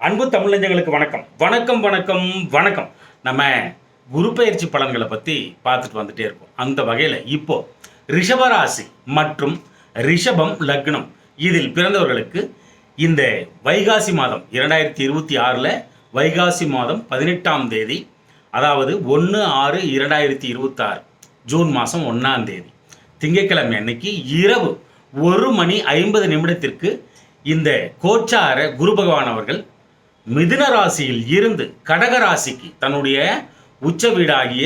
அன்பு தமிழஞ்சங்களுக்கு வணக்கம் வணக்கம் வணக்கம் வணக்கம். நம்ம குரு பயிற்சி பலன்களை பற்றி பார்த்துட்டு வந்துட்டே இருக்கோம். அந்த வகையில் இப்போ ரிஷபராசி மற்றும் ரிஷபம் லக்னம் இதில் பிறந்தவர்களுக்கு இந்த வைகாசி மாதம் 2026 வைகாசி மாதம் 18ஆம் தேதி, அதாவது 1/6/2026 ஜூன் மாதம் 1ஆம் தேதி திங்கட்கிழமை அன்னைக்கு இரவு 1:50 இந்த கோச்சார குரு பகவான் அவர்கள் மிதுன ராசியில் இருந்து கடகராசிக்கு, தன்னுடைய உச்ச வீடாகிய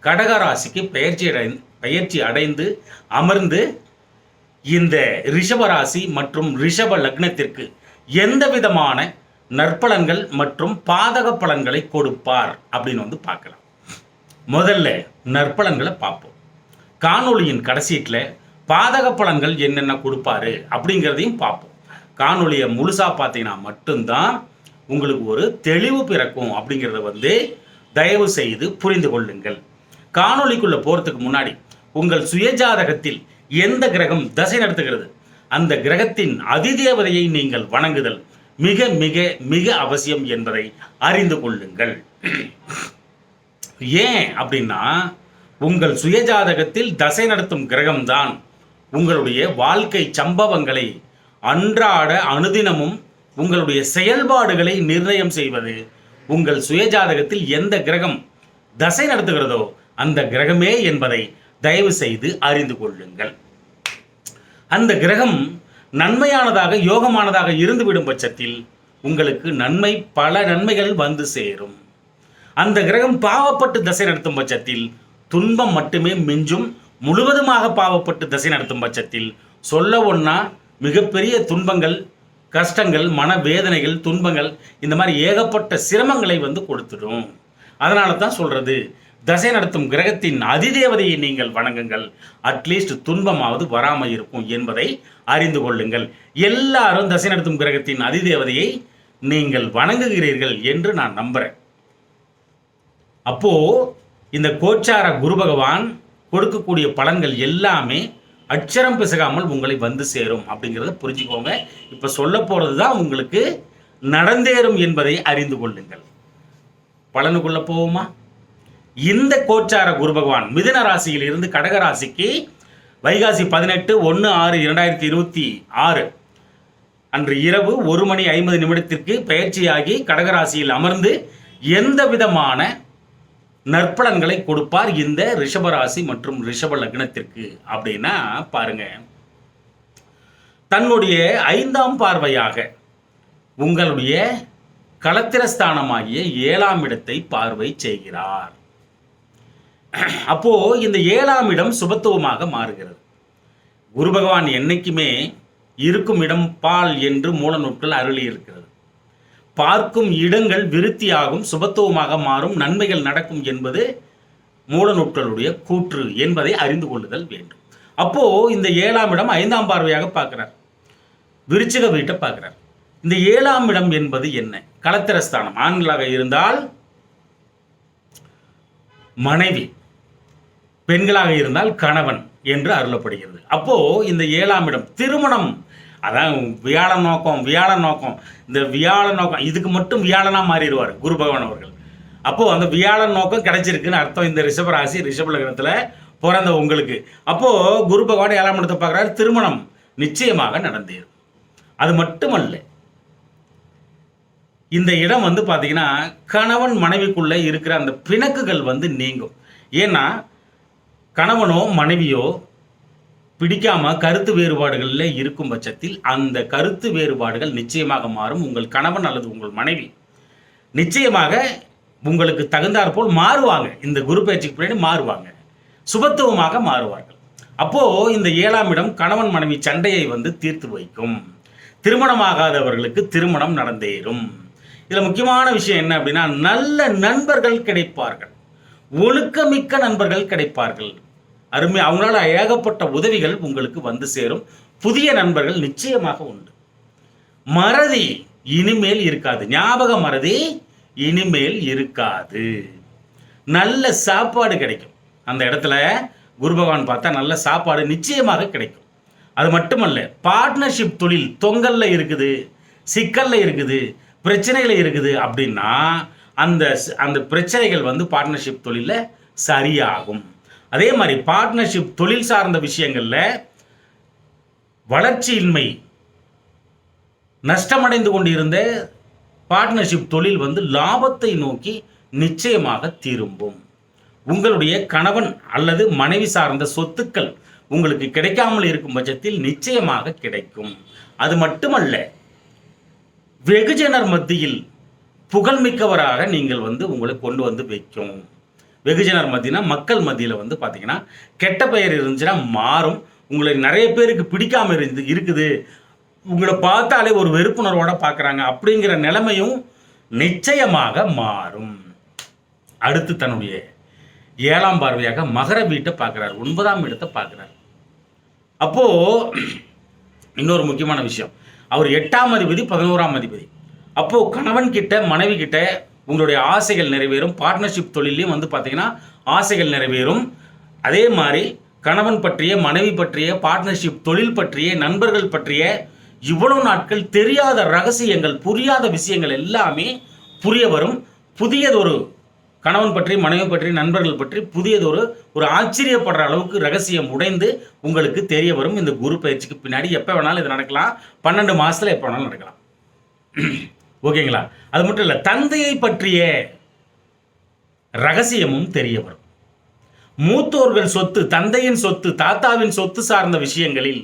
கடகராசிக்கு பெயர்ச்சி அடைந்து அமர்ந்து இந்த ரிஷபராசி மற்றும் ரிஷப லக்னத்திற்கு எந்த விதமான நற்பலன்கள் மற்றும் பாதக பலன்களை கொடுப்பார் அப்படின்னு பார்க்கலாம். முதல்ல நற்பலன்களை பார்ப்போம். காணொளியின் கடைசீட்டில் பாதக பலன்கள் என்னென்ன கொடுப்பாரு அப்படிங்கிறதையும் பார்ப்போம். காணொலியை முழுசாக பார்த்தீங்கன்னா மட்டும்தான் உங்களுக்கு ஒரு தெளிவு பிறக்கும் அப்படிங்கிறத தயவு செய்து புரிந்து கொள்ளுங்கள். காணொலிக்குள்ளே போகிறதுக்கு முன்னாடி உங்கள் சுயஜாதகத்தில் எந்த கிரகம் தசை நடத்துகிறது, அந்த கிரகத்தின் அதிதேவதையை நீங்கள் வணங்குதல் மிக மிக மிக அவசியம் என்பதை அறிந்து கொள்ளுங்கள். ஏன் அப்படின்னா, உங்கள் சுயஜாதகத்தில் தசை நடத்தும் கிரகம்தான் உங்களுடைய வாழ்க்கை சம்பவங்களை அன்றாட அனுதினமும் உங்களுடைய செயல்பாடுகளை நிர்ணயம் செய்வது. உங்கள் சுயஜாதகத்தில் எந்த கிரகம் தசை நடத்துகிறதோ அந்த கிரகமே என்பதை தயவு செய்து அறிந்து கொள்ளுங்கள். அந்த கிரகம் நன்மையானதாக யோகமானதாக இருந்துவிடும் பட்சத்தில் உங்களுக்கு பல நன்மைகள் வந்து சேரும். அந்த கிரகம் பாவப்பட்டு தசை நடத்தும் பட்சத்தில் துன்பம் மட்டுமே மிஞ்சும். முழுவதுமாக பாவப்பட்டு தசை நடத்தும் பட்சத்தில் சொல்ல ஒன்னா மிகப்பெரிய துன்பங்கள், கஷ்டங்கள், மனவேதனைகள், துன்பங்கள், இந்த மாதிரி ஏகப்பட்ட சிரமங்களை கொடுத்துடும். அதனால தான் சொல்றது, தசை நடத்தும் கிரகத்தின் அதிதேவதையை நீங்கள் வணங்குங்கள். அட்லீஸ்ட் துன்பமாவது வராமல் இருக்கும் என்பதை அறிந்து கொள்ளுங்கள். எல்லாரும் தசை நடத்தும் கிரகத்தின் அதிதேவதையை நீங்கள் வணங்குகிறீர்கள் என்று நான் நம்புறேன். அப்போ இந்த கோச்சார குரு பகவான் கொடுக்கக்கூடிய பலன்கள் எல்லாமே அச்சரம் பிசகாமல் உங்களை சேரும் அப்படிங்கிறத புரிஞ்சுக்கோங்க. இப்போ சொல்ல போகிறது தான் உங்களுக்கு நடந்தேறும் என்பதை அறிந்து கொள்ளுங்கள். பலனுக்குள்ள போவோமா? இந்த கோச்சார குரு பகவான் மிதுன ராசியில் இருந்து கடகராசிக்கு வைகாசி 18/1/2026 அன்று இரவு 1:50 பெயர்ச்சியாகி கடகராசியில் அமர்ந்து எந்த விதமான நற்பலன்களை கொடுப்பார் இந்த ரிஷபராசி மற்றும் ரிஷப லக்னத்திற்கு அப்படின்னா பாருங்க. தன்னுடைய 5ஆம் பார்வையாக உங்களுடைய களத்திரஸ்தானமாகிய 7ஆம் இடத்தை பார்வை செய்கிறார். அப்போ இந்த 7ஆம் இடம் சுபத்துவமாக மாறுகிறது. குரு பகவான் என்னைக்குமே இருக்கும் இடம் பால் என்று மூல நூட்கள் அருளி இருக்கிறது. பார்க்கும் இடங்கள் விருத்தியாகும், சுபத்துவமாக மாறும், நன்மைகள் நடக்கும் என்பது மூல நூட்களுடைய கூற்று என்பதை அறிந்து கொள்ளுதல் வேண்டும். அப்போ இந்த 7ஆம் இடம் 5ஆம் பார்வையாக பார்க்கிறார், விருச்சிக வீட்டை பார்க்கிறார். இந்த 7ஆம் இடம் என்பது என்ன? களத்திரஸ்தானம். ஆண்களாக இருந்தால் மனைவி, பெண்களாக இருந்தால் கணவன் என்று அருளப்படுகிறது. அப்போ இந்த 7ஆம் இடம் திருமணம், அதான் வியாழன் நோக்கம் இந்த வியாழன் நோக்கம், இதுக்கு மட்டும் வியாழனாக மாறிடுவார் குரு பகவான் அவர்கள். அப்போது அந்த வியாழன் நோக்கம் கிடைச்சிருக்குன்னு அர்த்தம் இந்த ரிஷபராசி ரிஷப லக்னத்தில் பிறந்த உங்களுக்கு. அப்போது குரு பகவான் 7ஆம் இடத்தை பார்க்குறாரு, திருமணம் நிச்சயமாக நடந்தேறும். அது மட்டுமல்ல, இந்த இடம் பார்த்தீங்கன்னா கணவன் மனைவிக்குள்ளே இருக்கிற அந்த பிணக்குகள் நீங்கும். ஏன்னா கணவனோ மனைவியோ பிடிக்காம கருத்து வேறுபாடுகளில் இருக்கும் பட்சத்தில் அந்த கருத்து வேறுபாடுகள் நிச்சயமாக மாறும். உங்கள் கணவன் அல்லது உங்கள் மனைவி நிச்சயமாக உங்களுக்கு தகுந்தாற்போல் மாறுவாங்க. இந்த குரு பயிற்சிக்கு பின்னாடி மாறுவாங்க, சுபத்துவமாக மாறுவார்கள். அப்போது இந்த 7ஆம் இடம் கணவன் மனைவி சண்டையை தீர்த்து வைக்கும். திருமணமாகாதவர்களுக்கு திருமணம் நடந்தேறும். இதில் முக்கியமான விஷயம் என்ன அப்படின்னா, நல்ல நண்பர்கள் கிடைப்பார்கள், ஒழுக்கமிக்க நண்பர்கள் கிடைப்பார்கள். அருமை, அவங்களால ஏகப்பட்ட உதவிகள் உங்களுக்கு சேரும். புதிய நண்பர்கள் நிச்சயமாக உண்டு. மறதி இனிமேல் இருக்காது, ஞாபக மறதி இனிமேல் இருக்காது. நல்ல சாப்பாடு கிடைக்கும். அந்த இடத்துல குரு பகவான் பார்த்தா நல்ல சாப்பாடு நிச்சயமாக கிடைக்கும். அது மட்டுமல்ல, பார்ட்னர்ஷிப் தொழில் தொங்கல்ல இருக்குது, சிக்கல்ல இருக்குது, பிரச்சனைகள் இருக்குது அப்படின்னா அந்த அந்த பிரச்சனைகள் வந்து பார்ட்னர்ஷிப் தொழிலில் சரியாகும். அதே மாதிரி பார்ட்னர்ஷிப் தொழில் சார்ந்த விஷயங்களில் வளர்ச்சியின்மை, நஷ்டமடைந்து கொண்டிருந்த பார்ட்னர்ஷிப் தொழில் வந்து லாபத்தை நோக்கி நிச்சயமாக திரும்பும். உங்களுடைய கணவன் அல்லது மனைவி சார்ந்த சொத்துக்கள் உங்களுக்கு கிடைக்காமல் இருக்கும் பட்சத்தில் நிச்சயமாக கிடைக்கும். அது மட்டுமல்ல, வெகுஜனர் மத்தியில் புகழ்மிக்கவராக நீங்கள் வந்து உங்களை கொண்டு வந்து வைக்கும். வெகுஜனர் மத்தியினா மக்கள் மத்தியில் வந்து பார்த்தீங்கன்னா கெட்ட பெயர் இருந்துச்சுன்னா மாறும். உங்களை நிறைய பேருக்கு பிடிக்காம இருக்குது, உங்களை பார்த்தாலே ஒரு வெறுப்புணர்வோட பார்க்குறாங்க அப்படிங்கிற நிலைமையும் நிச்சயமாக மாறும். அடுத்து தன்னுடைய 7ஆம் பார்வையாக மகர வீட்டை பார்க்குறார், 9ஆம் இடத்தை பார்க்குறார். அப்போது இன்னொரு முக்கியமான விஷயம், அவர் 8ஆம் அதிபதி 11ஆம் அதிபதி. அப்போது கணவன் கிட்ட மனைவி கிட்ட உங்களுடைய ஆசைகள் நிறைவேறும். பார்ட்னர்ஷிப் தொழிலையும் வந்து பார்த்தீங்கன்னா ஆசைகள் நிறைவேறும். அதே மாதிரி கணவன் பற்றிய, மனைவி பற்றிய, பார்ட்னர்ஷிப் தொழில் பற்றிய, நண்பர்கள் பற்றிய இவ்வளவு நாட்கள் தெரியாத ரகசியங்கள், புரியாத விஷயங்கள் எல்லாமே புரிய வரும். புதியதொரு கணவன் பற்றி, மனைவி பற்றி, நண்பர்கள் பற்றி புதியதொரு ஒரு ஆச்சரியப்படுற அளவுக்கு ரகசியம் உடைந்து உங்களுக்கு தெரிய வரும். இந்த குரு பயிற்சிக்கு பின்னாடி எப்போ வேணாலும் இது நடக்கலாம். 12 மாதத்தில் எப்போ வேணாலும் நடக்கலாம். ஓகேங்களா? அது மட்டும் இல்லை, தந்தையை பற்றிய ரகசியமும் தெரிய வரும். மூத்தோர்கள் சொத்து, தந்தையின் சொத்து, தாத்தாவின் சொத்து சார்ந்த விஷயங்களில்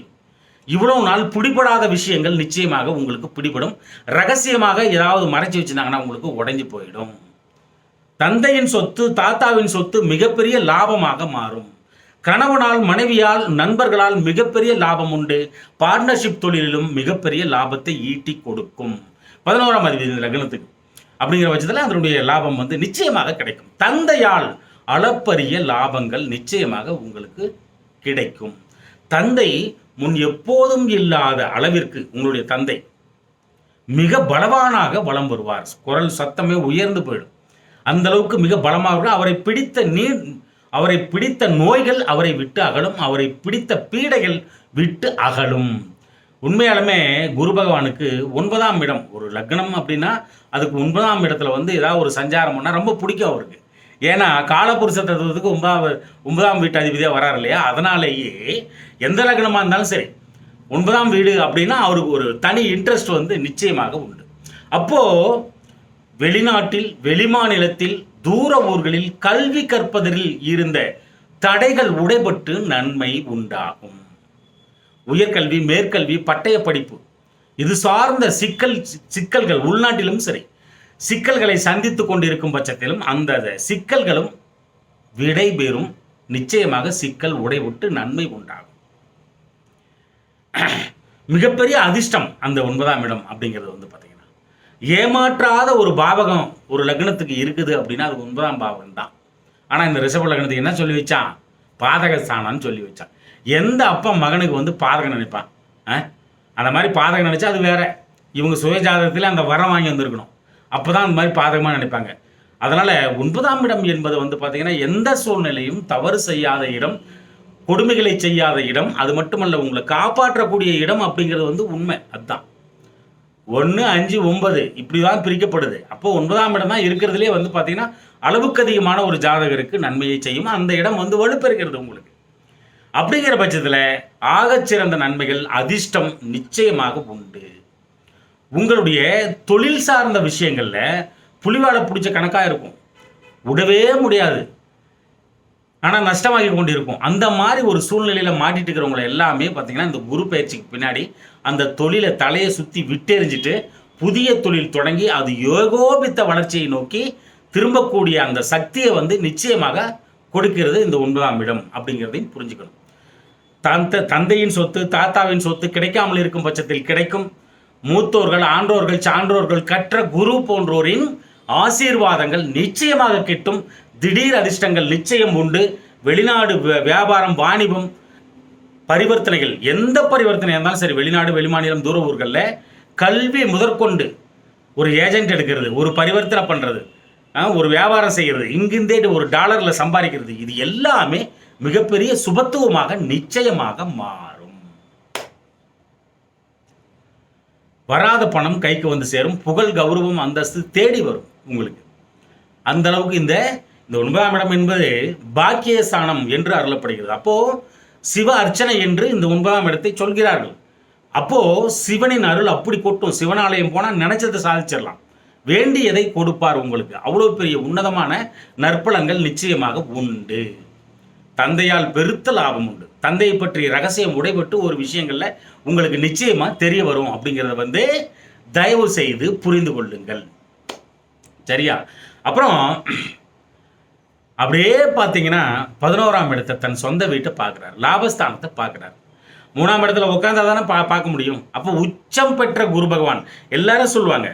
இவ்வளவு நாள் பிடிபடாத விஷயங்கள் நிச்சயமாக உங்களுக்கு பிடிபடும். ரகசியமாக ஏதாவது மறைச்சி வச்சிருந்தாங்கன்னா உங்களுக்கு உடைஞ்சு போயிடும். தந்தையின் சொத்து, தாத்தாவின் சொத்து மிகப்பெரிய லாபமாக மாறும். கணவனால், மனைவியால், நண்பர்களால் மிகப்பெரிய லாபம் உண்டு. பார்ட்னர்ஷிப் தொழிலிலும் மிகப்பெரிய லாபத்தை ஈட்டி கொடுக்கும். 11ஆம் அதிபதி லக்னத்துக்கு அப்படிங்கிற பட்சத்தில் அதனுடைய லாபம் வந்து நிச்சயமாக கிடைக்கும். தந்தையால் அளப்பரிய லாபங்கள் நிச்சயமாக உங்களுக்கு கிடைக்கும். தந்தை முன் எப்போதும் இல்லாத அளவிற்கு உங்களுடைய தந்தை மிக பலவானாக வலம் வருவார். குரல் சத்தமே உயர்ந்து போயிடும். அந்த அளவுக்கு மிக பலமாக அவரை பிடித்த நோய்கள் அவரை விட்டு அகலும். அவரை பிடித்த பீடைகள் விட்டு அகலும். உண்மையாலுமே குரு பகவானுக்கு 9ஆம் இடம், ஒரு லக்னம் அப்படின்னா அதுக்கு 9ஆம் இடத்துல வந்து ஏதாவது ஒரு சஞ்சாரம் பண்ணால் ரொம்ப பிடிக்கும் அவருக்கு. ஏன்னா காலபுருஷ தத்துவத்துக்கு 9ஆம் வீட்டு அதிபதியாக வராரு இல்லையா? அதனாலேயே எந்த லக்னமாக இருந்தாலும் சரி 9ஆம் வீடு அப்படின்னா அவருக்கு ஒரு தனி இன்ட்ரெஸ்ட் வந்து நிச்சயமாக உண்டு. அப்போது வெளிநாட்டில், வெளிமாநிலத்தில், தூர ஊர்களில் கல்வி கற்பதில் இருந்த தடைகள் உடைபட்டு நன்மை உண்டாகும். உயர்கல்வி, மேற்கல்வி, பட்டய படிப்பு இது சார்ந்த சிக்கல்கள் உள்நாட்டிலும் சரி சிக்கல்களை சந்தித்து கொண்டிருக்கும் பட்சத்திலும் அந்த சிக்கல்களும் விடைபெறும். நிச்சயமாக சிக்கல் உடைவிட்டு நன்மை உண்டாகும். மிகப்பெரிய அதிர்ஷ்டம் அந்த 9ஆம் இடம் அப்படிங்கிறது வந்து பார்த்தீங்கன்னா ஏமாற்றாத ஒரு பாவகம் ஒரு லக்னத்துக்கு இருக்குது அப்படின்னா அது 9ஆம் பாவகம் தான். ஆனால் இந்த ரிஷப லக்னத்துக்கு என்ன சொல்லி வச்சான்? பாதக ஸ்தானம்னு சொல்லி வச்சான். எந்த அப்பா மகனுக்கு வந்து பாதகம் நினைப்பான்? அந்த மாதிரி பாதகம் நினைச்சா அது வேற. இவங்க சுயஜாதகத்தில் அந்த வரம் வாங்கி வந்திருக்கணும். அப்போ தான் அந்த மாதிரி பாதகமாக நினைப்பாங்க. அதனால் 9ஆம் இடம் என்பது வந்து பார்த்திங்கன்னா எந்த சூழ்நிலையும் தவறு செய்யாத இடம், கொடுமைகளை செய்யாத இடம், அது மட்டுமல்ல உங்களை காப்பாற்றக்கூடிய இடம் அப்படிங்கிறது வந்து உண்மை. அதுதான் 1, 5, 9 இப்படி தான் பிரிக்கப்படுது. அப்போ 9ஆம் இடம் தான் இருக்கிறதுலே வந்து பார்த்திங்கன்னா அளவுக்கு அதிகமான ஒரு ஜாதகருக்கு நன்மையை செய்யும். அந்த இடம் வந்து வலுப்பெறுகிறது உங்களுக்கு. அப்படிங்கிற பட்சத்தில் ஆகச்சிறந்த நன்மைகள், அதிர்ஷ்டம் நிச்சயமாக உண்டு. உங்களுடைய தொழில் சார்ந்த விஷயங்களில் புலிவாலை பிடிச்ச கணக்காக இருக்கும், விடவே முடியாது, ஆனால் நஷ்டமாகி கொண்டு இருக்கும். அந்த மாதிரி ஒரு சூழ்நிலையில் மாட்டிட்டு இருக்கிறவங்களை எல்லாமே பார்த்தீங்கன்னா இந்த குரு பயிற்சிக்கு பின்னாடி அந்த தொழிலை தலையை சுற்றி விட்டெறிஞ்சிட்டு புதிய தொழில் தொடங்கி அது யோகோபித்த வளர்ச்சியை நோக்கி திரும்பக்கூடிய அந்த சக்தியை வந்து நிச்சயமாக கொடுக்கிறது இந்த 9ஆம் இடம் அப்படிங்கிறதையும் புரிஞ்சுக்கணும். தந்தையின் சொத்து, தாத்தாவின் சொத்து கிடைக்காமல் இருக்கும் பட்சத்தில் கிடைக்கும். மூத்தோர்கள், ஆன்றோர்கள், சான்றோர்கள், கற்ற குரு போன்றோரின் ஆசீர்வாதங்கள் நிச்சயமாக கிட்டும். திடீர் அதிர்ஷ்டங்கள் நிச்சயம் உண்டு. வெளிநாடு வியாபாரம், வாணிபம், பரிவர்த்தனைகள், எந்த பரிவர்த்தனை இருந்தாலும் சரி, வெளிநாடு, வெளிமாநிலம், தூர ஊர்களில் கல்வி முதற்கொண்டு ஒரு ஏஜென்ட் எடுக்கிறது, ஒரு பரிவர்த்தனை பண்ணுறது, ஒரு வியாபாரம் செய்கிறது, இங்கிருந்தே ஒரு டாலரில் சம்பாதிக்கிறது, இது எல்லாமே மிகப்பெரிய சுபத்துவமாக நிச்சயமாக மாறும். வராத பணம் கைக்கு வந்து சேரும். புகழ், கௌரவம், அந்தஸ்து தேடி வரும் உங்களுக்கு. அந்த அளவுக்கு இந்த 9ஆம் இடம் என்பது பாக்கியஸ்தானம் என்று அருளப்படுகிறது. அப்போ சிவ அர்ச்சனை என்று இந்த 9ஆம் இடத்தை சொல்கிறார்கள். அப்போ சிவனின் அருள் அப்படி கொட்டும். சிவனாலயம் போனால் நினைச்சதை சாதிச்சிடலாம். வேண்டியதை கொடுப்பார் உங்களுக்கு. அவ்வளோ பெரிய உன்னதமான நற்பலங்கள் நிச்சயமாக உண்டு. தந்தையால் பெருத்த லாபம் உண்டு. தந்தையை பற்றிய ரகசியம் உடைபட்டு ஒரு விஷயங்கள்ல உங்களுக்கு நிச்சயமா தெரிய வரும் அப்படிங்கிறத தயவு செய்து புரிந்து கொள்ளுங்கள். சரியா? அப்புறம் அப்படியே பார்த்தீங்கன்னா 11ஆம் இடத்தை தன் சொந்த வீட்டை பார்க்குறார், லாபஸ்தானத்தை பார்க்குறார். 3ஆம் இடத்துல உட்காந்தா தானே பார்க்க முடியும். அப்போ உச்சம் பெற்ற குரு பகவான். எல்லாரும் சொல்லுவாங்க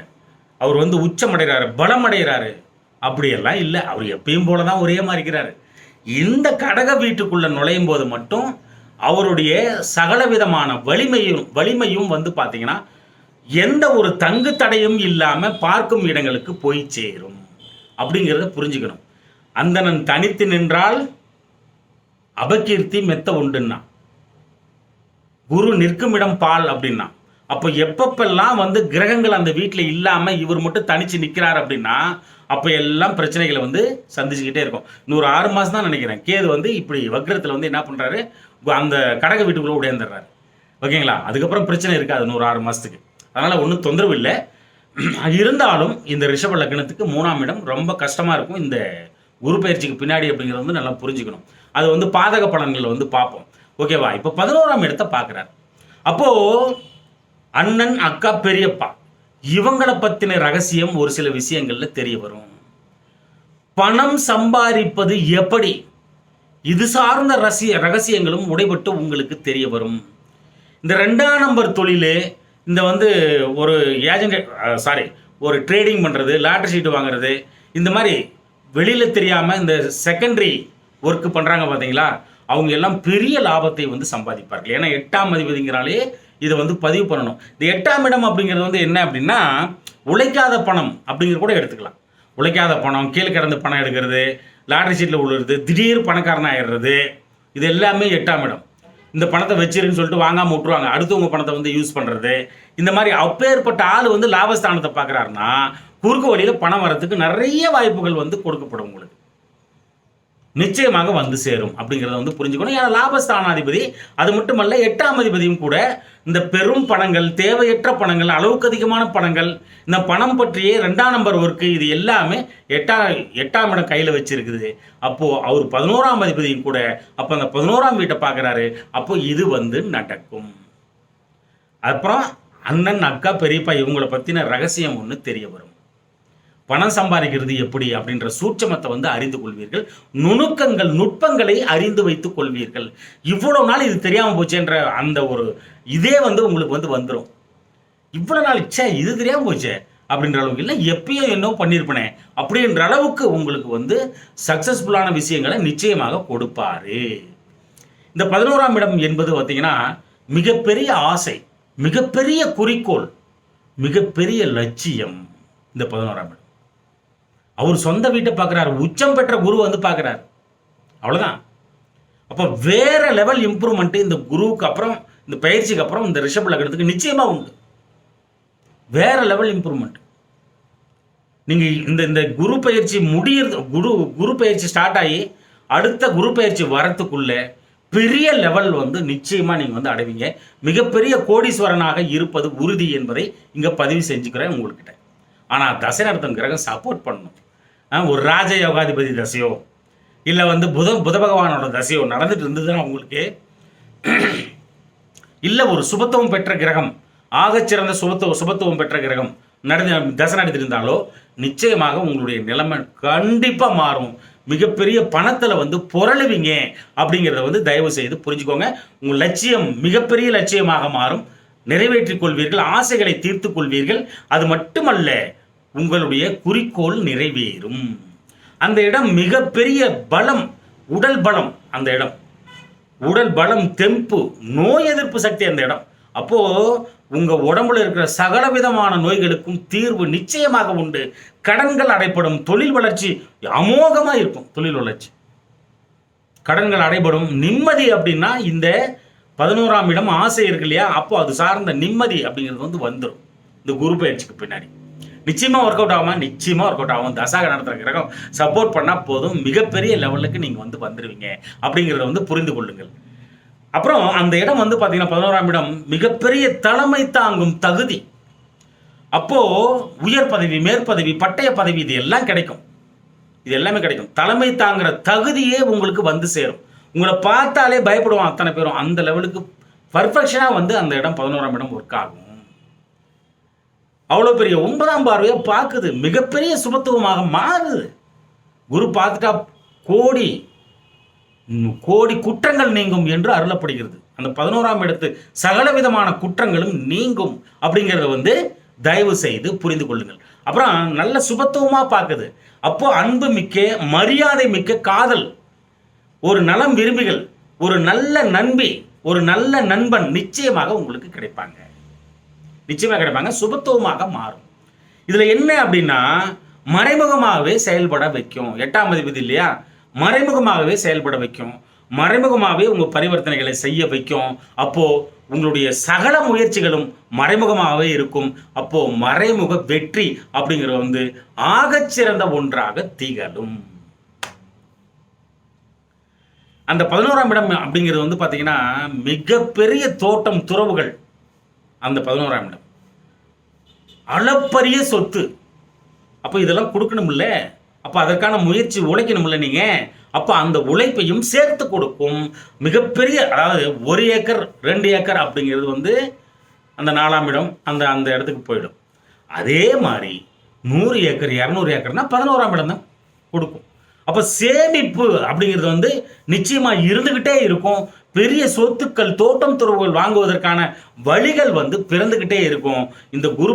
அவர் உச்சம் அடைகிறாரு, பலம் அடைகிறாரு. அப்படியெல்லாம் இல்லை. அவர் எப்பயும் போல தான் ஒரே மாதிரி இருக்கிறாரு. இந்த கடக வீட்டுக்குள்ள நுழையும் போது மட்டும் அவருடைய சகலவிதமான வலிமையும் பார்த்தீங்கன்னா எந்த ஒரு தங்கு தடையும் இல்லாமல் பார்க்கும் இடங்களுக்கு போய் சேரும் அப்படிங்கிறத புரிஞ்சுக்கணும். அந்தணன் தனித்து நின்றால் அபகீர்த்தி மெத்த உண்டுன்னா, குரு நிற்கும் இடம் பால் அப்படின்னா. அப்போ எப்பப்பெல்லாம் கிரகங்கள் அந்த வீட்டில் இல்லாமல் இவர் மட்டும் தனிச்சு நிற்கிறார் அப்படின்னா அப்போ எல்லாம் பிரச்சனைகளை சந்திச்சுக்கிட்டே இருக்கும். இன்னொரு 6 மாதம் தான் நினைக்கிறேன். கேது இப்படி வக்ரத்தில் என்ன பண்ணுறாரு, அந்த கடக வீட்டுக்குள்ளே உடையந்துடுறாரு. ஓகேங்களா? அதுக்கப்புறம் பிரச்சனை இருக்காது 6 மாதத்துக்கு. அதனால் ஒன்றும் தொந்தரவு இல்லை. இருந்தாலும் இந்த ரிஷப லக்னத்துக்கு 3ஆம் இடம் ரொம்ப கஷ்டமாக இருக்கும். இந்த குரு பயிற்சிக்கு பின்னாடி அப்படிங்கிறது நல்லா புரிஞ்சுக்கணும். அது பாதக பலன்களை பார்ப்போம். ஓகேவா? இப்போ 11ஆம் இடத்தை பார்க்குறாரு. அப்போது அண்ணன், அக்கா, பெரியப்பா இவங்களை பற்றின ரகசியம் ஒரு சில விஷயங்களில் தெரிய வரும். பணம் சம்பாதிப்பது எப்படி, இது சார்ந்த ரகசியங்களும் உடைபட்டு உங்களுக்கு தெரிய வரும். இந்த 2ஆம் நம்பர் தொழில், இந்த ஒரு ஒரு ட்ரேடிங் பண்ணுறது, லாட்டரி ஷீட்டு வாங்குறது, இந்த மாதிரி வெளியில் தெரியாமல் இந்த செகண்டரி ஒர்க்கு பண்ணுறாங்க பார்த்தீங்களா, அவங்க எல்லாம் பெரிய லாபத்தை சம்பாதிப்பார்கள். ஏன்னா 8ஆம் அதிபதிங்கிறாலே இதை பதிவு பண்ணணும். இந்த 8ஆம் இடம் அப்படிங்கிறது என்ன அப்படின்னா உழைக்காத பணம் அப்படிங்கிற கூட எடுத்துக்கலாம். உழைக்காத பணம், கீழே கிடந்து பணம் எடுக்கிறது, லாட்டரி சீட்டில் விழுறது, திடீர் பணக்காரன் ஆயிடுறது, இது எல்லாமே 8ஆம் இடம். இந்த பணத்தை வச்சிருன்னு சொல்லிட்டு வாங்காமல் விட்டுருவாங்க, அடுத்தவங்க பணத்தை யூஸ் பண்ணுறது. இந்த மாதிரி அப்பேற்பட்ட ஆள் லாபஸ்தானத்தை பார்க்குறாருன்னா குறுக்கு வழியில் பணம் வரத்துக்கு நிறைய வாய்ப்புகள் கொடுக்கப்படும். உங்களுக்கு நிச்சயமாக சேரும் அப்படிங்கிறத புரிஞ்சுக்கணும். ஏன்னா லாபஸ்தானாதிபதி அது மட்டுமல்ல 8ஆம் அதிபதியும் கூட இந்த பெரும் பணங்கள், தேவையற்ற பணங்கள், அளவுக்கு அதிகமான பணங்கள், இந்த பணம் பற்றியே 2ஆம் நம்பர் ஒர்க்கு, இது எல்லாமே 8ஆம் இடம் கையில் வச்சிருக்குது. அப்போது அவர் 11ஆம் அதிபதியும் கூட. அப்போ அந்த 11ஆம் வீட்டை பார்க்குறாரு. அப்போ இது நடக்கும். அப்புறம் அண்ணன், அக்கா, பெரியப்பா இவங்களை பற்றின ரகசியம் ஒன்று தெரிய வரும். பணம் சம்பாதிக்கிறது எப்படி அப்படின்ற சூட்சமத்தை அறிந்து கொள்வீர்கள். நுணுக்கங்கள், நுட்பங்களை அறிந்து வைத்துக் கொள்வீர்கள். இவ்வளவு நாள் இது தெரியாமல் போச்சேன்ற அந்த ஒரு இதே உங்களுக்கு வந்துடும். இவ்வளவு நாள் இது தெரியாமல் போச்சே அப்படின்ற அளவுக்கு இல்லை, எப்பயோ என்னோ பண்ணியிருப்பனே அப்படின்ற அளவுக்கு உங்களுக்கு சக்சஸ்ஃபுல்லான விஷயங்களை நிச்சயமாக கொடுப்பாரு. இந்த 11ஆம் இடம் என்பது பார்த்தீங்கன்னா மிகப்பெரிய ஆசை, மிகப்பெரிய குறிக்கோள், மிகப்பெரிய லட்சியம். இந்த 11ஆம் இடம் அவர் சொந்த வீட்டை பார்க்குறாரு. உச்சம் பெற்ற குரு பார்க்குறாரு. அவ்வளோதான். அப்போ வேற லெவல் இம்ப்ரூவ்மெண்ட் இந்த குருவுக்கு அப்புறம், இந்த பயிற்சிக்கு அப்புறம் இந்த ரிஷப லக்னத்துக்கு நிச்சயமாக உண்டு. வேற லெவல் இம்ப்ரூவ்மெண்ட். நீங்கள் இந்த குரு பயிற்சி முடியறது, குரு பயிற்சி ஸ்டார்ட் ஆகி அடுத்த குரு பயிற்சி வரத்துக்குள்ள பெரிய லெவல் நிச்சயமாக நீங்கள் அடைவீங்க. மிகப்பெரிய கோடீஸ்வரனாக இருப்பது உறுதி என்பதை இங்கே பதிவு செஞ்சுக்கிறேன் உங்கள்கிட்ட. ஆனால் தசை நடத்தும் கிரகம் சப்போர்ட் பண்ணணும். ஒரு ராஜ யோகாதிபதி தசையோ இல்லை புத பகவானோட தசையோ நடந்துட்டு இருந்ததுன்னா உங்களுக்கு, இல்லை ஒரு சுபத்துவம் பெற்ற கிரகம், ஆகச்சிறந்த சுபத்துவம் பெற்ற கிரகம் தசை நடத்திட்டு இருந்தாலோ நிச்சயமாக உங்களுடைய நிலைமை கண்டிப்பாக மாறும். மிகப்பெரிய பணத்தில் புரளுவீங்க அப்படிங்கிறத தயவு செய்து புரிஞ்சுக்கோங்க. உங்கள் லட்சியம் மிகப்பெரிய லட்சியமாக மாறும். நிறைவேற்றிக் கொள்வீர்கள், ஆசைகளை தீர்த்து கொள்வீர்கள். அது மட்டுமல்ல, உங்களுடைய குறிக்கோள் நிறைவேறும். அந்த இடம் மிகப்பெரிய பலம், உடல் பலம். அந்த இடம் உடல் பலம், தெம்பு, நோய் எதிர்ப்பு சக்தி அந்த இடம். அப்போ உங்க உடம்புல இருக்கிற சகல விதமான நோய்களுக்கும் தீர்வு நிச்சயமாக உண்டு. கடன்கள் அடைப்படும், தொழில் வளர்ச்சி அமோகமாக இருக்கும். தொழில் வளர்ச்சி, கடன்கள் அடைபடும். நிம்மதி அப்படின்னா இந்த 11ஆம் இடம் ஆசை இருக்கு இல்லையா, அப்போ அது சார்ந்த நிம்மதி அப்படிங்கிறது வந்துடும். இந்த குரு பயிற்சிக்கு பின்னாடி. நிச்சயமா ஒர்க் அவுட் ஆகுமா? நிச்சயமா ஒர்க் அவுட் ஆகும். தசாக நடத்துகிற கிரகம் சப்போர்ட் பண்ணால் போதும், மிகப்பெரிய லெவலுக்கு நீங்கள் வந்துடுவீங்க அப்படிங்கிறத புரிந்து கொள்ளுங்கள். அப்புறம் அந்த இடம் பார்த்தீங்கன்னா 11ஆம் இடம் மிகப்பெரிய தலைமை தாங்கும் தகுதி. அப்போ உயர் பதவி, மேற்பதவி, பட்டய பதவி இது எல்லாம் கிடைக்கும். இது எல்லாமே கிடைக்கும். தலைமை தாங்குற தகுதியே உங்களுக்கு வந்து சேரும். உங்களை பார்த்தாலே பயப்படுவான் அத்தனை பேரும். அந்த லெவலுக்கு பர்ஃபெக்ஷனாக அந்த இடம் 11ஆம் இடம் ஒர்க் ஆகும். அவ்வளோ பெரிய 9ஆம் பார்வையை பார்க்குது, மிகப்பெரிய சுபத்துவமாக மாறுது. குரு பார்த்துட்டா கோடி கோடி குற்றங்கள் நீங்கும் என்று அருளப்படுகிறது. அந்த 11ஆம் இடத்து சகல விதமான குற்றங்களும் நீங்கும் அப்படிங்கிறத தயவு செய்து புரிந்து கொள்ளுங்கள். அப்புறம் நல்ல சுபத்துவமாக பார்க்குது. அப்போ அன்பு மிக்க, மரியாதை மிக்க காதல், ஒரு நலம் விரும்பிகள், ஒரு நல்ல நண்பி, ஒரு நல்ல நண்பன் நிச்சயமாக உங்களுக்கு கிடைப்பாங்க. நிச்சயமாக கிடைப்பாங்க. சுபத்துவமாக மாறும். இதில் என்ன அப்படின்னா மறைமுகமாகவே செயல்பட வைக்கும். 8ஆம் அதிபதி இல்லையா, மறைமுகமாகவே செயல்பட வைக்கும். மறைமுகமாகவே உங்கள் பரிவர்த்தனைகளை செய்ய வைக்கும். அப்போது உங்களுடைய சகல முயற்சிகளும் மறைமுகமாகவே இருக்கும். அப்போது மறைமுக வெற்றி அப்படிங்கிறது ஆகச்சிறந்த ஒன்றாக திகழும். அந்த 11ஆம் இடம் அப்படிங்கிறது பார்த்தீங்கன்னா மிகப்பெரிய தோட்டம் துறவுகள். அந்த 11ஆம் இடம் அளப்பரிய சொத்து. அப்போ இதெல்லாம் கொடுக்கணும்ல, அப்போ அதற்கான முயற்சி உழைக்கணும்ல நீங்கள். அப்போ அந்த உழைப்பையும் சேர்த்து கொடுக்கும். மிகப்பெரிய, அதாவது 1 ஏக்கர் 2 ஏக்கர் அப்படிங்கிறது அந்த 4ஆம் இடம் அந்த அந்த இடத்துக்கு போயிடும். அதே மாதிரி 100 ஏக்கர் 200 ஏக்கர்னா 11ஆம் இடம் தான் கொடுக்கும். அப்போ சேமிப்பு அப்படிங்கிறது நிச்சயமாக இருந்துக்கிட்டே இருக்கும். பெரிய சொத்துக்கள், தோட்டம் துறவுகள் வாங்குவதற்கான வழிகள் பிறந்துக்கிட்டே இருக்கும். இந்த குரு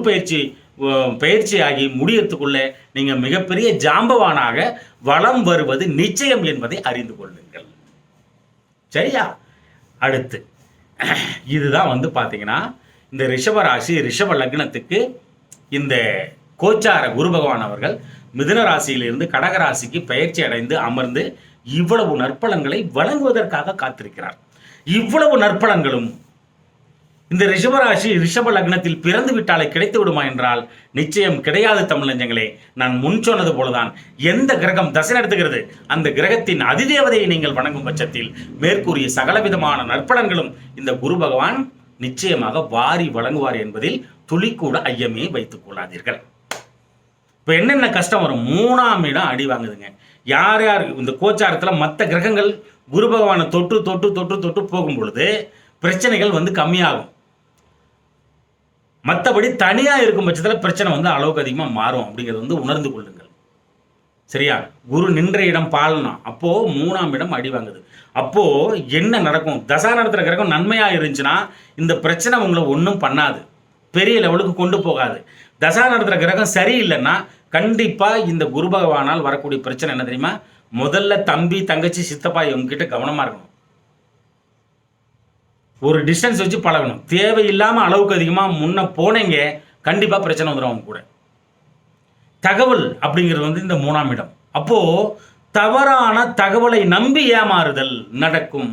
பயிற்சியாகி முடியறதுக்குள்ளே நீங்கள் மிகப்பெரிய ஜாம்பவானாக வலம் வருவது நிச்சயம் என்பதை அறிந்து கொள்ளுங்கள். சரியா? அடுத்து இதுதான் பார்த்தீங்கன்னா இந்த ரிஷப ராசி, ரிஷப லக்னத்துக்கு இந்த கோச்சார குரு பகவான் அவர்கள் மிதுன ராசியிலிருந்து கடக ராசிக்கு பயிற்சி அடைந்து அமர்ந்து இவ்வளவு நற்பலன்களை வழங்குவதற்காக காத்திருக்கிறார். இவ்வளவு நற்பலன்களும் இந்த ரிஷபராசி ரிஷப லக்னத்தில் பிறந்து விட்டாலே கிடைத்து விடுமா என்றால் நிச்சயம் கிடையாது தமிழஞ்சங்களே. நான் முன் சொன்னது போலதான், எந்த கிரகம் தசை நடத்துகிறது அந்த கிரகத்தின் அதிதேவதையை நீங்கள் வணங்கும் பட்சத்தில் மேற்கூறிய சகலவிதமான நற்பலன்களும் இந்த குரு பகவான் நிச்சயமாக வாரி வழங்குவார் என்பதில் துளி கூட ஐயமே வைத்துக் கொள்ளாதீர்கள். இப்போ என்னென்ன கஷ்டம் வரும்? 3ஆம் இடம் அடி வாங்குதுங்க. யார் யார் இந்த கோச்சாரத்தில் மற்ற கிரகங்கள் குரு பகவானை தொட்டு தொட்டு தொட்டு தொட்டு போகும் பொழுது பிரச்சனைகள் கம்மியாகும். மற்றபடி தனியாக இருக்கும் பட்சத்தில் பிரச்சனை அளவுக்கு அதிகமாக மாறும் அப்படிங்கிறது உணர்ந்து கொள்ளுங்கள். சரியா? குரு நின்ற இடம் பாலனா, அப்போது 3ஆம் இடம் அடி வாங்குது. அப்போது என்ன நடக்கும்? தசா நடத்துகிற கிரகம் நன்மையாக இருந்துச்சுன்னா இந்த பிரச்சனை உங்களை ஒன்றும் பண்ணாது, பெரிய லெவலுக்கு கொண்டு போகாது. தசா நடத்துகிற கிரகம் சரியில்லைன்னா கண்டிப்பாக இந்த குரு பகவானால் வரக்கூடிய பிரச்சனை என்ன தெரியுமா? முதல்ல தம்பி, தங்கச்சி, சித்தப்பா இவங்ககிட்ட கவனமாக இருக்கணும். ஒரு டிஸ்டன்ஸ் வச்சு பழகணும். தேவையில்லாமல் அளவுக்கு அதிகமாக முன்ன போனீங்க கண்டிப்பாக பிரச்சனை வந்துடும் அவங்க கூட. தகவல் அப்படிங்கிறது இந்த 3ஆம் இடம். அப்போது தவறான தகவலை நம்பி ஏமாறுதல் நடக்கும்.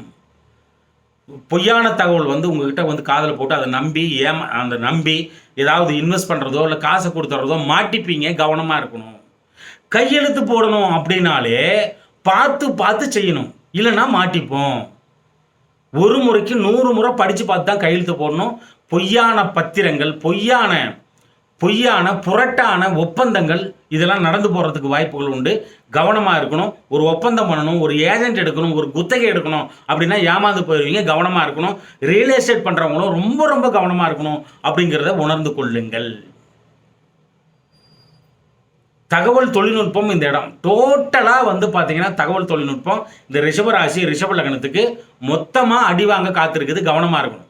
பொய்யான தகவல் உங்ககிட்ட காதில் போட்டு அதை நம்பி ஏதாவது இன்வெஸ்ட் பண்ணுறதோ இல்லை காசை கொடுத்துறதோ மாட்டிப்பீங்க. கவனமாக இருக்கணும். கையெழுத்து போடணும் அப்படின்னாலே பார்த்து பார்த்து செய்யணும், இல்லைன்னா மாட்டிப்போம். ஒரு முறைக்கு 100 முறை படித்து பார்த்து தான் கையெழுத்து போடணும். பொய்யான பத்திரங்கள், பொய்யான புரட்டான ஒப்பந்தங்கள் இதெல்லாம் நடந்து போகிறதுக்கு வாய்ப்புகள் உண்டு. கவனமாக இருக்கணும். ஒரு ஒப்பந்தம் பண்ணணும், ஒரு ஏஜென்ட் எடுக்கணும், ஒரு குத்தகை எடுக்கணும் அப்படின்னா ஏமாந்து போயிடுவீங்க. கவனமாக இருக்கணும். ரியல் எஸ்டேட் பண்ணுறவங்களும் ரொம்ப ரொம்ப கவனமாக இருக்கணும் அப்படிங்கிறத உணர்ந்து கொள்ளுங்கள். தகவல் தொழில்நுட்பம் இந்த இடம் டோட்டலாக பார்த்தீங்கன்னா தகவல் தொழில்நுட்பம் இந்த ரிஷபராசி ரிஷப லக்னத்துக்கு மொத்தமாக அடி வாங்க காத்திருக்குது. கவனமாக இருக்கணும்.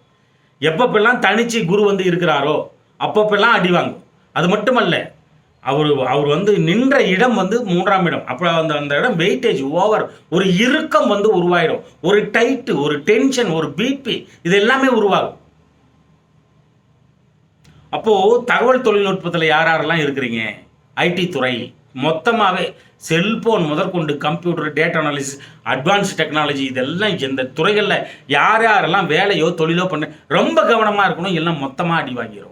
எப்பப்பெல்லாம் தனிச்சு குரு இருக்கிறாரோ அப்பப்பெல்லாம் அடி வாங்கும். அது மட்டுமல்ல, அவர் நின்ற இடம் 3ஆம் இடம். அப்போ அந்த இடம் வெயிட்டேஜ் ஓவர், ஒரு இறுக்கம் உருவாயிடும். ஒரு டைட்டு, ஒரு டென்ஷன், ஒரு பிபி இது எல்லாமே உருவாகும். அப்போது தகவல் தொழில்நுட்பத்தில் யாரெல்லாம் இருக்கிறீங்க, ஐடி துறை மொத்தமாகவே செல்போன் முதற்கொண்டு computer, data analysis, advance technology இதெல்லாம் எந்த துறைகளில் யார் யாரெல்லாம் வேலையோ தொழிலோ பண்ண ரொம்ப கவனமாக இருக்கணும். எல்லாம் மொத்தமாக அடி வாங்கிடும்.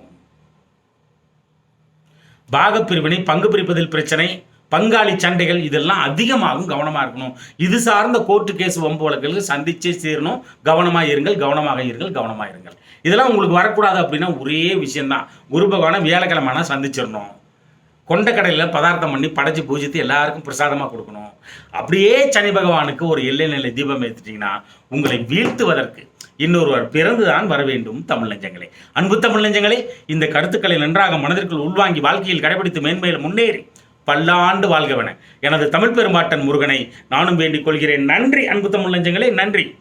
பாகப்பிரிவினை, பங்கு பிரிப்பதில் பிரச்சனை, பங்காளி சண்டைகள் இதெல்லாம் அதிகமாகும். கவனமாக இருக்கணும். இது சார்ந்த கோர்ட்டு கேஸ் வம்பு வழக்குகளுக்கு சந்திச்சே சேரணும். கவனமாக இருங்கள், கவனமாக இருங்கள், கவனமாக இருங்கள். இதெல்லாம் உங்களுக்கு வரக்கூடாது அப்படின்னா ஒரே விஷயம்தான். குரு பகவானை வியாழக்கிழமைனா சந்திச்சிடணும். கொண்டக்கடையில் பதார்த்தம் பண்ணி படைச்சி பூஜித்து எல்லாருக்கும் பிரசாதமாக கொடுக்கணும். அப்படியே சனி பகவானுக்கு ஒரு எல்லை நிலை தீபம் ஏற்றிட்டீங்கன்னா உங்களை வீழ்த்துவதற்கு இன்னொருவர் பிறந்துதான் வர வேண்டும். தமிழ் நெஞ்சங்களே, அன்பு தமிழ் நெஞ்சங்களே, இந்த கருத்துக்களை நன்றாக மனதிற்குள் உள்வாங்கி வாழ்க்கையில் கடைபிடித்து மேன்மேலும் முன்னேறி பல்லாண்டு வாழ்கவன எனது தமிழ் பெரும்பாட்டன் முருகனை நானும் வேண்டிக் கொள்கிறேன். நன்றி அன்பு தமிழ் நெஞ்சங்களே, நன்றி.